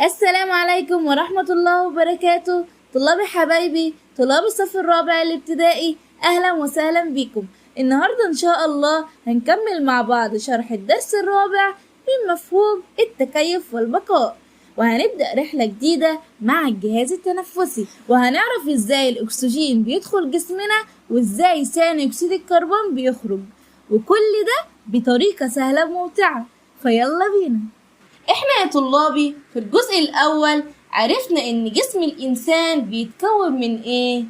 السلام عليكم ورحمة الله وبركاته. طلابي حبايبي، طلاب الصف الرابع الابتدائي، أهلا وسهلا بكم. النهاردة إن شاء الله هنكمل مع بعض شرح الدرس الرابع من مفهوم التكيف والبقاء، وهنبدأ رحلة جديدة مع الجهاز التنفسي، وهنعرف إزاي الأكسجين بيدخل جسمنا وإزاي ثاني أكسيد الكربون بيخرج، وكل ده بطريقة سهلة وممتعة. فيلا بينا. احنا يا طلابي في الجزء الاول عرفنا ان جسم الانسان بيتكون من ايه؟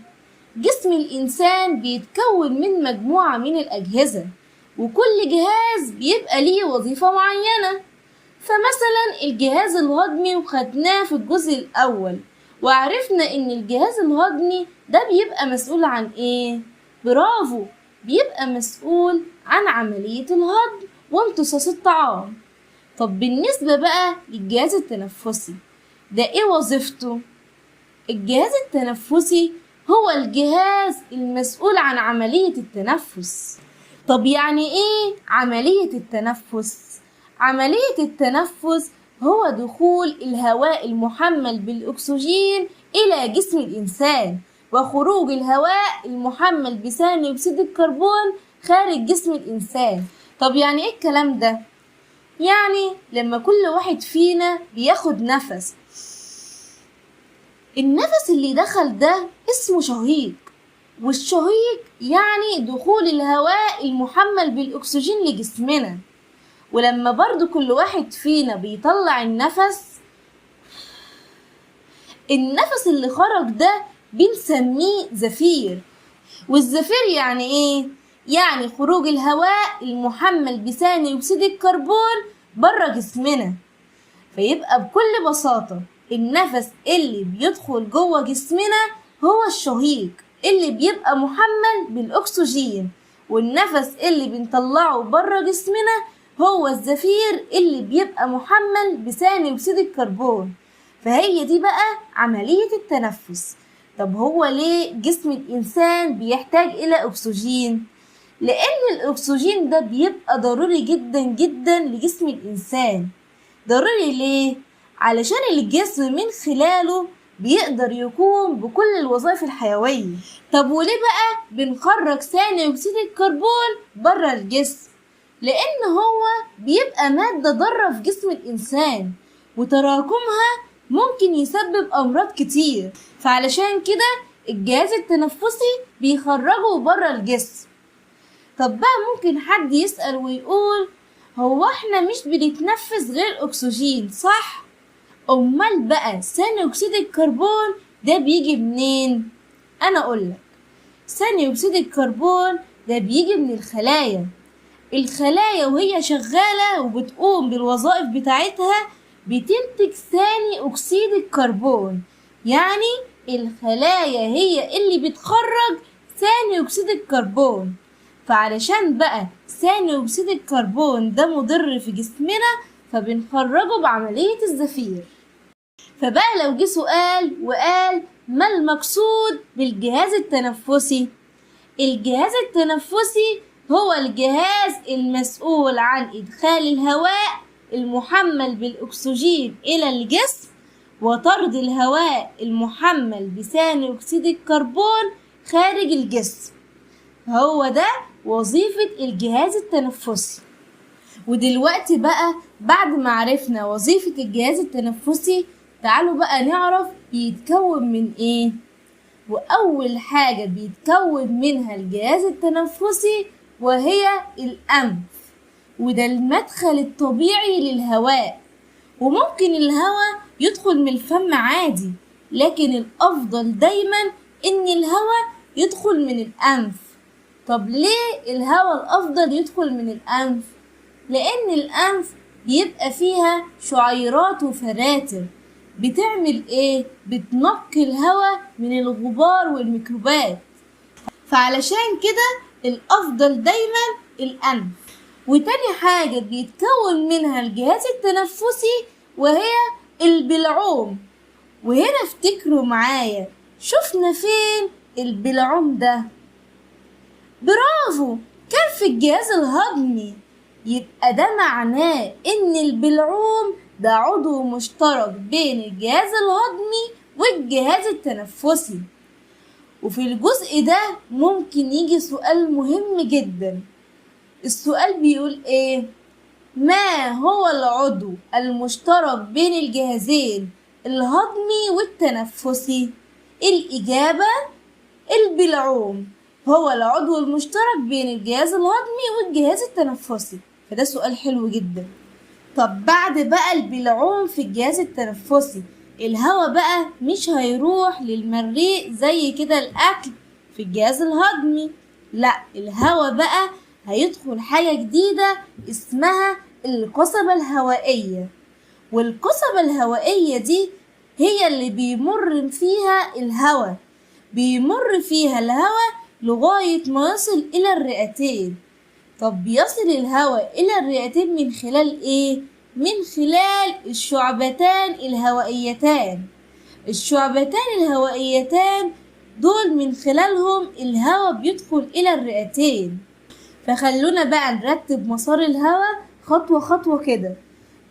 جسم الانسان بيتكون من مجموعة من الاجهزة، وكل جهاز بيبقى ليه وظيفة معينة. فمثلا الجهاز الهضمي وخدناه في الجزء الاول، وعرفنا ان الجهاز الهضمي ده بيبقى مسؤول عن ايه؟ برافو، بيبقى مسؤول عن عملية الهضم وامتصاص الطعام. طب بالنسبة بقى للجهاز التنفسي ده ايه وظيفته؟ الجهاز التنفسي هو الجهاز المسؤول عن عملية التنفس. طب يعني ايه عملية التنفس؟ عملية التنفس هو دخول الهواء المحمل بالأكسجين إلى جسم الإنسان، وخروج الهواء المحمل بثاني أكسيد الكربون خارج جسم الإنسان. طب يعني ايه الكلام ده؟ يعني لما كل واحد فينا بياخد نفس، النفس اللي دخل ده اسمه شهيق، والشهيق يعني دخول الهواء المحمل بالأكسجين لجسمنا. ولما برضو كل واحد فينا بيطلع النفس اللي خرج ده بنسميه زفير. والزفير يعني ايه؟ يعني خروج الهواء المحمل بثاني أكسيد الكربون بره جسمنا. فيبقى بكل بساطة النفس اللي بيدخل جوه جسمنا هو الشهيق اللي بيبقى محمل بالأكسجين، والنفس اللي بنطلعه بره جسمنا هو الزفير اللي بيبقى محمل بثاني أكسيد الكربون. فهي دي بقى عملية التنفس. طب هو ليه جسم الإنسان بيحتاج إلى أكسجين؟ لأن الأكسجين ده بيبقى ضروري جدا جدا لجسم الإنسان. ضروري ليه؟ علشان الجسم من خلاله بيقدر يقوم بكل الوظائف الحيوية. طب وليه بقى بنخرج ثاني أكسيد الكربون بره الجسم؟ لأن هو بيبقى مادة ضارة في جسم الإنسان، وتراكمها ممكن يسبب أمراض كتير. فعلشان كده الجهاز التنفسي بيخرجه بره الجسم. طب بقى ممكن حد يسأل ويقول هو احنا مش بنتنفس غير أكسجين صح؟ أمال بقى ثاني أكسيد الكربون ده بيجي منين؟ أنا أقولك، ثاني أكسيد الكربون ده بيجي من الخلايا. الخلايا وهي شغالة وبتقوم بالوظائف بتاعتها بتنتج ثاني أكسيد الكربون. يعني الخلايا هي اللي بتخرج ثاني أكسيد الكربون. فعلشان بقى ثاني أكسيد الكربون ده مضر في جسمنا فبنخرجه بعملية الزفير. فبقى لو جه سؤال وقال ما المقصود بالجهاز التنفسي؟ الجهاز التنفسي هو الجهاز المسؤول عن إدخال الهواء المحمل بالأكسجين إلى الجسم وطرد الهواء المحمل بثاني أكسيد الكربون خارج الجسم. هو ده وظيفة الجهاز التنفسي. ودلوقتي بقى بعد ما عرفنا وظيفة الجهاز التنفسي، تعالوا بقى نعرف بيتكون من ايه. وأول حاجة بيتكون منها الجهاز التنفسي وهي الأنف، وده المدخل الطبيعي للهواء. وممكن الهواء يدخل من الفم عادي، لكن الأفضل دايما إن الهواء يدخل من الأنف. طب ليه الهواء الأفضل يدخل من الأنف؟ لأن الأنف بيبقى فيها شعيرات وفلاتر بتعمل إيه؟ بتنقي الهواء من الغبار والميكروبات. فعلشان كده الأفضل دايما الأنف. وتاني حاجة بيتكون منها الجهاز التنفسي وهي البلعوم. وهنا افتكروا معايا، شفنا فين البلعوم ده؟ برافو، كان في الجهاز الهضمي. يبقى ده معناه ان البلعوم ده عضو مشترك بين الجهاز الهضمي والجهاز التنفسي. وفي الجزء ده ممكن يجي سؤال مهم جدا. السؤال بيقول ايه؟ ما هو العضو المشترك بين الجهازين الهضمي والتنفسي؟ الإجابة البلعوم هو العضو المشترك بين الجهاز الهضمي والجهاز التنفسي. فده سؤال حلو جدا. طب بعد بقى البلعوم في الجهاز التنفسي، الهواء بقى مش هيروح للمريء زي كده الأكل في الجهاز الهضمي، لا، الهواء بقى هيدخل حاجة جديدة اسمها القصبة الهوائية. والقصبة الهوائية دي هي اللي بيمر فيها الهواء، بيمر فيها الهواء لغاية ما يصل إلى الرئتين. طب بيصل الهواء إلى الرئتين من خلال إيه؟ من خلال الشعبتان الهوائيتان. الشعبتان الهوائيتان دول من خلالهم الهواء بيدخل إلى الرئتين. فخلونا بقى نرتب مسار الهواء خطوة خطوة كده.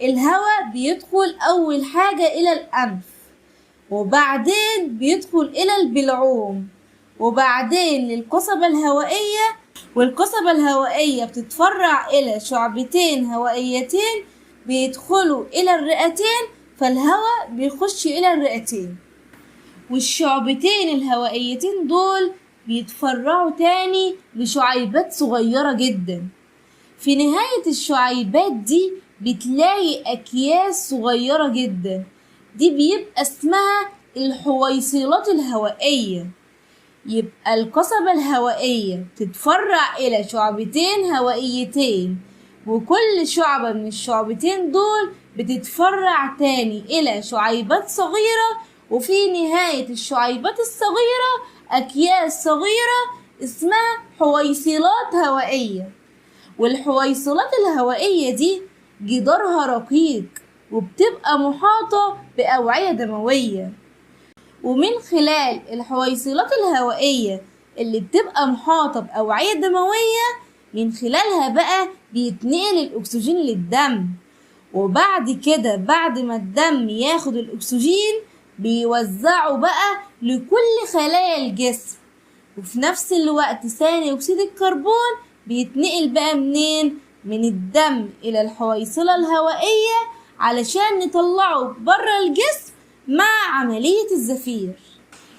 الهواء بيدخل أول حاجة إلى الأنف، وبعدين بيدخل إلى البلعوم، وبعدين للقصبة الهوائية، والقصبة الهوائية بتتفرع إلى شعبتين هوائيتين بيدخلوا إلى الرئتين، فالهواء بيخش إلى الرئتين. والشعبتين الهوائيتين دول بيتفرعوا تاني لشعيبات صغيرة جدا. في نهاية الشعيبات دي بتلاقي أكياس صغيرة جدا، دي بيبقى اسمها الحويصلات الهوائية. يبقى القصبة الهوائية تتفرع إلى شعبتين هوائيتين، وكل شعبة من الشعبتين دول بتتفرع تاني إلى شعيبات صغيرة، وفي نهاية الشعيبات الصغيرة أكياس صغيرة اسمها حويصلات هوائية. والحويصلات الهوائية دي جدارها رقيق وبتبقى محاطة بأوعية دموية، ومن خلال الحويصلات الهوائية اللي بتبقى محاطة بأوعية دموية من خلالها بقى بيتنقل الأكسجين للدم. وبعد كده بعد ما الدم ياخد الأكسجين بيوزعه بقى لكل خلايا الجسم. وفي نفس الوقت ثاني أكسيد الكربون بيتنقل بقى منين؟ من الدم إلى الحويصلة الهوائية علشان نطلعه بره الجسم مع عملية الزفير.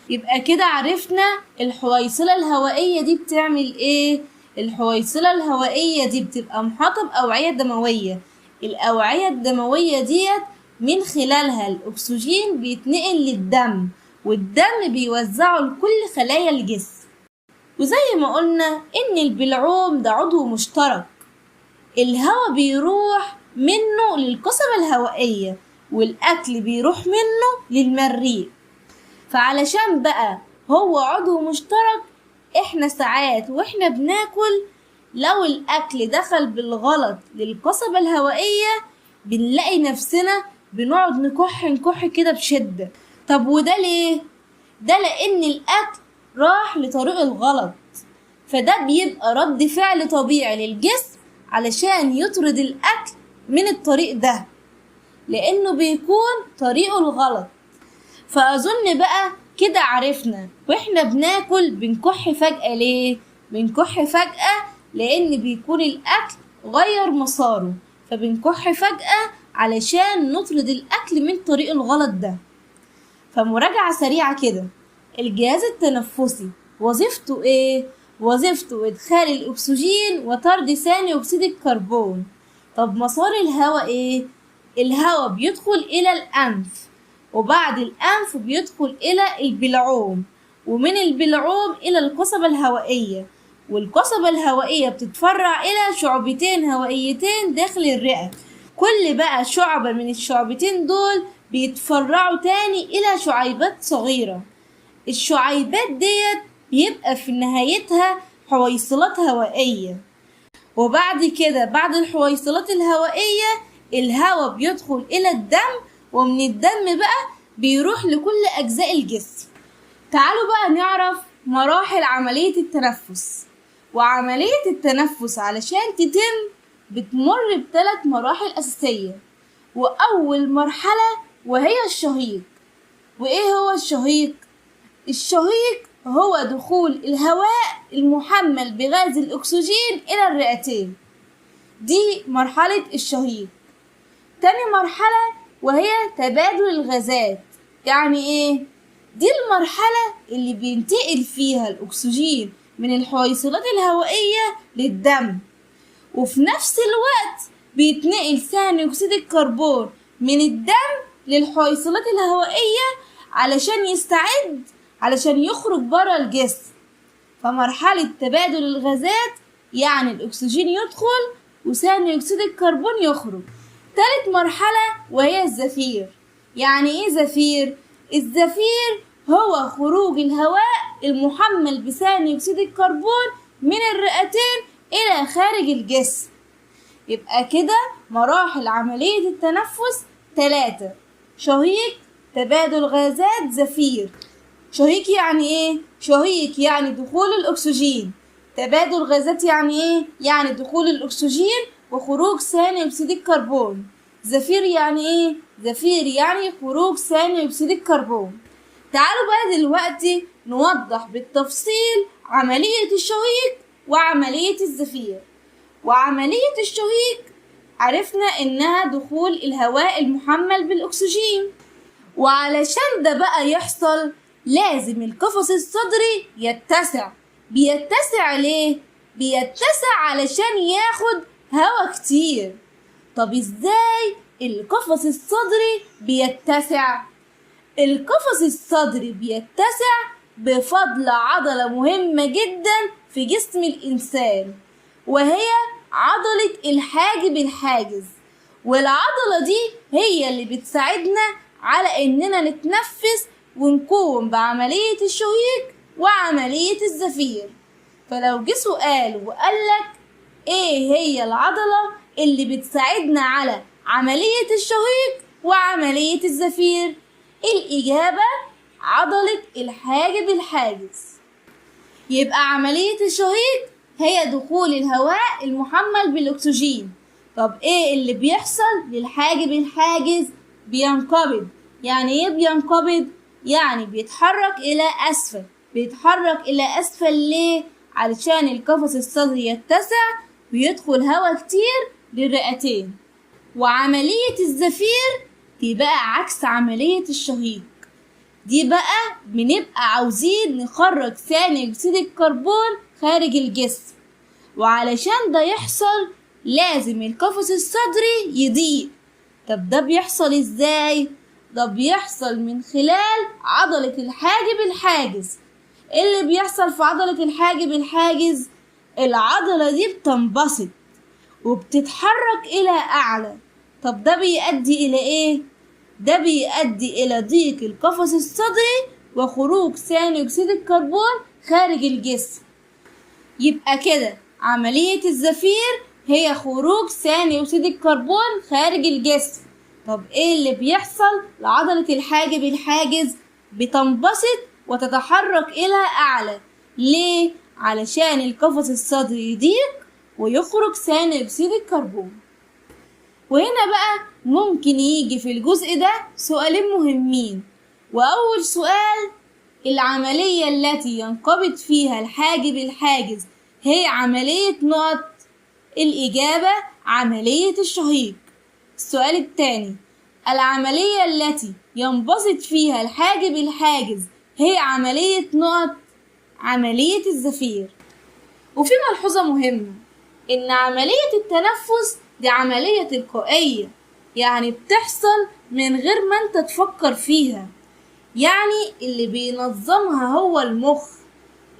يبقى كده عرفنا الحويصلة الهوائية دي بتعمل ايه؟ الحويصلة الهوائية دي بتبقى محاطة بأوعية دموية. الأوعية الدموية ديت من خلالها الأكسجين بيتنقل للدم، والدم بيوزعه لكل خلايا الجسم. وزي ما قلنا إن البلعوم ده عضو مشترك، الهواء بيروح منه للقصبة الهوائية والأكل بيروح منه للمريء. فعلشان بقى هو عضو مشترك، احنا ساعات واحنا بناكل لو الأكل دخل بالغلط للقصبة الهوائية بنلاقي نفسنا بنقعد نكح كده بشدة. طب وده ليه؟ ده لأن الأكل راح لطريق الغلط، فده بيبقى رد فعل طبيعي للجسم علشان يطرد الأكل من الطريق ده، لأنه بيكون طريقه الغلط. فأظن بقى كده عرفنا واحنا بناكل بنكح فجأة ليه؟ بنكح فجأة لأن بيكون الأكل غير مساره، فبنكح فجأة علشان نطرد الأكل من طريق الغلط ده. فمراجعة سريعة كده، الجهاز التنفسي وظيفته ايه؟ وظيفته إدخال الأكسجين وطرد ثاني أكسيد الكربون. طب مسار الهواء ايه؟ الهواء بيدخل إلى الأنف، وبعد الأنف بيدخل إلى البلعوم، ومن البلعوم إلى القصبة الهوائية، والقصبة الهوائية بتتفرع إلى شعبتين هوائيتين داخل الرئة. كل بقى شعبة من الشعبتين دول بيتفرعوا تاني إلى شعيبات صغيرة. الشعيبات ديت بيبقى في نهايتها حويصلات هوائية. وبعد كده بعد الحويصلات الهوائية الهواء بيدخل إلى الدم، ومن الدم بقى بيروح لكل أجزاء الجسم. تعالوا بقى نعرف مراحل عملية التنفس. وعملية التنفس علشان تتم بتمر ب3 مراحل أساسية. وأول مرحلة وهي الشهيق. وإيه هو الشهيق؟ الشهيق هو دخول الهواء المحمل بغاز الأكسجين إلى الرئتين، دي مرحلة الشهيق. تاني مرحلة وهي تبادل الغازات. يعني إيه؟ دي المرحلة اللي بينتقل فيها الأكسجين من الحويصلات الهوائية للدم، وفي نفس الوقت بيتنقل ثاني أكسيد الكربون من الدم للحويصلات الهوائية علشان يستعد علشان يخرج برا الجسم. فمرحلة تبادل الغازات يعني الأكسجين يدخل وثاني أكسيد الكربون يخرج. تالت مرحلة وهي الزفير. يعني إيه زفير؟ الزفير هو خروج الهواء المحمل بثاني أكسيد الكربون من الرئتين إلى خارج الجسم. يبقى كده مراحل عملية التنفس 3: شهيق، تبادل غازات، زفير. شهيق يعني إيه؟ شهيق يعني دخول الأكسجين. تبادل غازات يعني إيه؟ يعني دخول الأكسجين وخروج ثاني أكسيد الكربون. زفير يعني إيه؟ زفير يعني خروج ثاني أكسيد الكربون. تعالوا بقى دلوقتي نوضح بالتفصيل عملية الشهيق وعملية الزفير. وعملية الشهيق عرفنا إنها دخول الهواء المحمل بالأكسجين، وعلشان ده بقى يحصل لازم القفص الصدري يتسع. بيتسع ليه؟ بيتسع علشان ياخد هوا كتير. طب ازاي القفص الصدري بيتسع؟ القفص الصدري بيتسع بفضل عضلة مهمة جدا في جسم الإنسان، وهي عضلة الحاجب الحاجز. والعضلة دي هي اللي بتساعدنا على إننا نتنفس ونقوم بعملية الشهيق وعملية الزفير. فلو جه سؤال وقالك إيه هي العضلة اللي بتساعدنا على عملية الشهيق وعملية الزفير؟ الإجابة عضلة الحاجب الحاجز. يبقى عملية الشهيق هي دخول الهواء المحمل بالأكسجين. طب إيه اللي بيحصل للحاجب الحاجز؟ بينقبض. يعني إيه بينقبض؟ يعني بيتحرك إلى أسفل. بيتحرك إلى أسفل ليه؟ علشان القفص الصدري يتسع ويدخل هواء كتير للرئتين. وعملية الزفير دي بقى عكس عملية الشهيق. دي بقى بنبقى عاوزين نخرج ثاني أكسيد الكربون خارج الجسم، وعلشان ده يحصل لازم القفص الصدري يضيق. طب ده بيحصل ازاي؟ ده بيحصل من خلال عضلة الحاجب الحاجز. ايه اللي بيحصل في عضلة الحاجب الحاجز؟ العضلة دي بتنبسط وبتتحرك إلى أعلى. طب ده بيؤدي إلى إيه؟ ده بيؤدي إلى ضيق القفص الصدري وخروج ثاني أكسيد الكربون خارج الجسم. يبقى كده عملية الزفير هي خروج ثاني أكسيد الكربون خارج الجسم. طب إيه اللي بيحصل لعضلة الحاجب الحاجز؟ بتنبسط وتتحرك إلى أعلى. ليه؟ علشان القفص الصدري يضيق ويخرج ثاني أكسيد الكربون. وهنا بقى ممكن يجي في الجزء ده سؤالين مهمين. وأول سؤال: العملية التي ينقبض فيها الحاجب الحاجز هي عملية نقط؟ الإجابة عملية الشهيق. السؤال الثاني: العملية التي ينبسط فيها الحاجب الحاجز هي عملية نقط؟ عملية الزفير. وفي ملحوظة مهمة، إن عملية التنفس دي عملية تلقائية، يعني بتحصل من غير ما انت تفكر فيها. يعني اللي بينظمها هو المخ.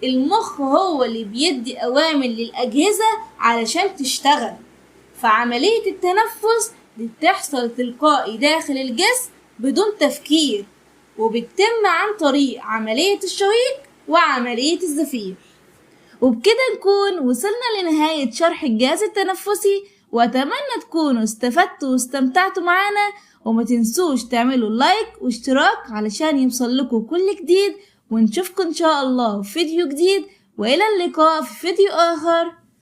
المخ هو اللي بيدي أوامر للأجهزة علشان تشتغل. فعملية التنفس دي بتحصل تلقائي داخل الجسم بدون تفكير، وبتتم عن طريق عملية الشهيق وعملية الزفير. وبكده نكون وصلنا لنهاية شرح الجهاز التنفسي، وأتمنى تكونوا استفدتوا واستمتعتوا معانا. وما تنسوش تعملوا لايك واشتراك علشان يوصل لكم كل جديد، ونشوفكم إن شاء الله في فيديو جديد. وإلى اللقاء في فيديو آخر.